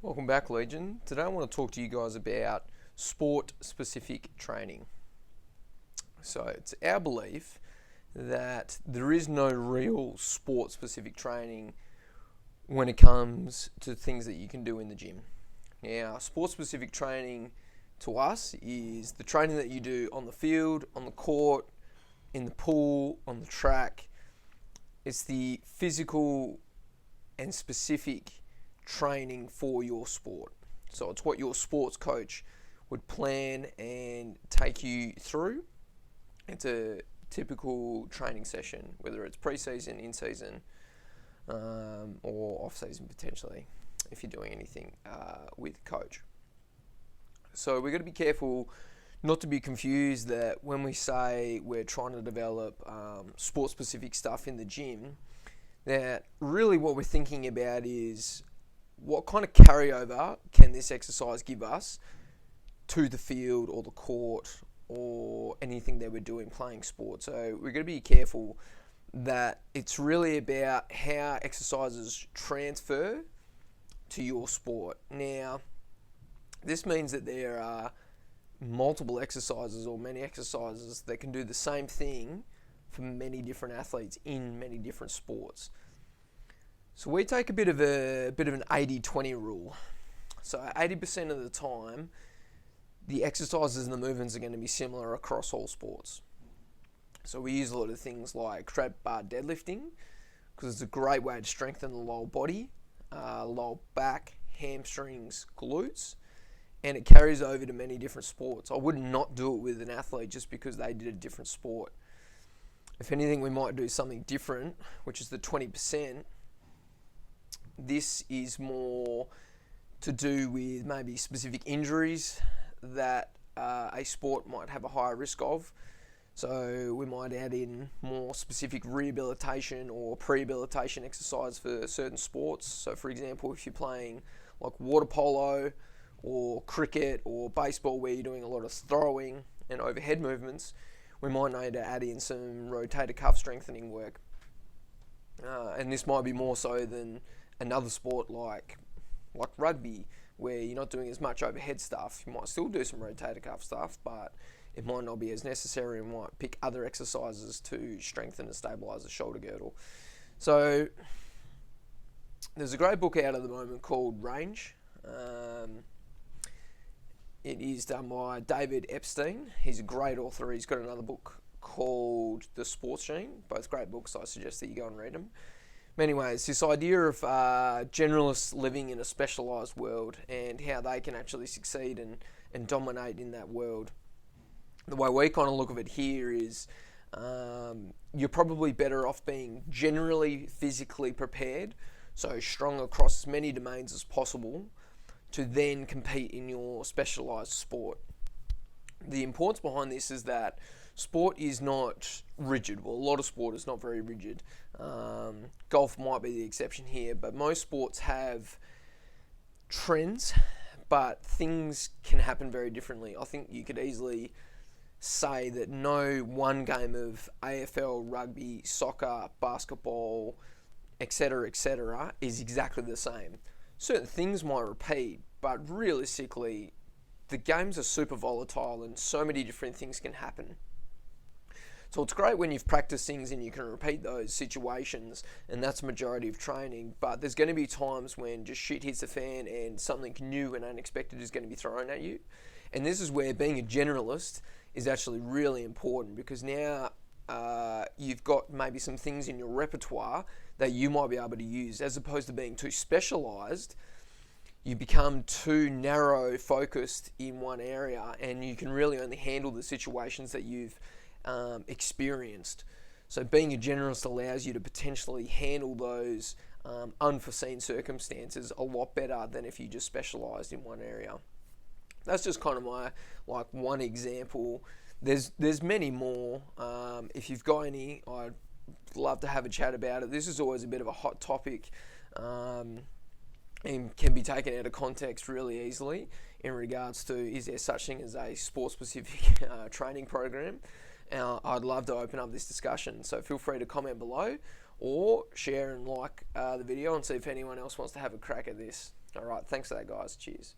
Welcome back, Legion. Today I want to talk to you guys about sport-specific training. So it's our belief that there is no real sport-specific training when it comes to things that you can do in the gym. Now, sport-specific training to us is the training that you do on the field, on the court, in the pool, on the track. It's the physical and specific training for your sport. So it's what your sports coach would plan and take you through. It's a typical training session, whether it's pre-season, in-season, or off-season potentially, if you're doing anything with coach. So we've got to be careful not to be confused that when we say we're trying to develop sport-specific stuff in the gym, that really what we're thinking about is what kind of carryover can this exercise give us to the field or the court or anything that we're doing playing sport. So we're going to be careful that it's really about how exercises transfer to your sport. Now, this means that there are multiple exercises or many exercises that can do the same thing for many different athletes in many different sports. So we take a bit of an 80-20 rule. So 80% of the time, the exercises and the movements are going to be similar across all sports. So we use a lot of things like trap bar deadlifting because it's a great way to strengthen the lower body, lower back, hamstrings, glutes, and it carries over to many different sports. I would not do it with an athlete just because they did a different sport. If anything, we might do something different, which is the 20%. This is more to do with maybe specific injuries that a sport might have a higher risk of. So we might add in more specific rehabilitation or prehabilitation exercise for certain sports. So for example, if you're playing like water polo or cricket or baseball where you're doing a lot of throwing and overhead movements, we might need to add in some rotator cuff strengthening work. And this might be more so than another sport like rugby, where you're not doing as much overhead stuff. You might still do some rotator cuff stuff, but it might not be as necessary and might pick other exercises to strengthen and stabilize the shoulder girdle. So there's a great book out at the moment called Range. It is done by David Epstein. He's a great author. He's got another book called The Sports Gene. Both great books. I suggest that you go and read them. Anyways, this idea of generalists living in a specialised world and how they can actually succeed and dominate in that world. The way we kind of look at it here is you're probably better off being generally physically prepared, so strong across as many domains as possible, to then compete in your specialised sport. The importance behind this is that sport is not rigid. Well, a lot of sport is not very rigid. Golf might be the exception here, but most sports have trends, but things can happen very differently. I think you could easily say that no one game of AFL, rugby, soccer, basketball, etc., is exactly the same. Certain things might repeat, but realistically, the games are super volatile and so many different things can happen. So it's great when you've practiced things and you can repeat those situations, and that's the majority of training, but there's going to be times when just shit hits the fan and something new and unexpected is going to be thrown at you. And this is where being a generalist is actually really important, because now you've got maybe some things in your repertoire that you might be able to use, as opposed to being too specialised. You become too narrow focused in one area and you can really only handle the situations that you've experienced. So being a generalist allows you to potentially handle those unforeseen circumstances a lot better than if you just specialised in one area. That's just kind of my one example. There's many more. If you've got any, I'd love to have a chat about it. This is always a bit of a hot topic. And can be taken out of context really easily in regards to, is there such thing as a sport-specific training program? I'd love to open up this discussion, so feel free to comment below or share and like the video and see if anyone else wants to have a crack at this. All right, thanks for that, guys. Cheers.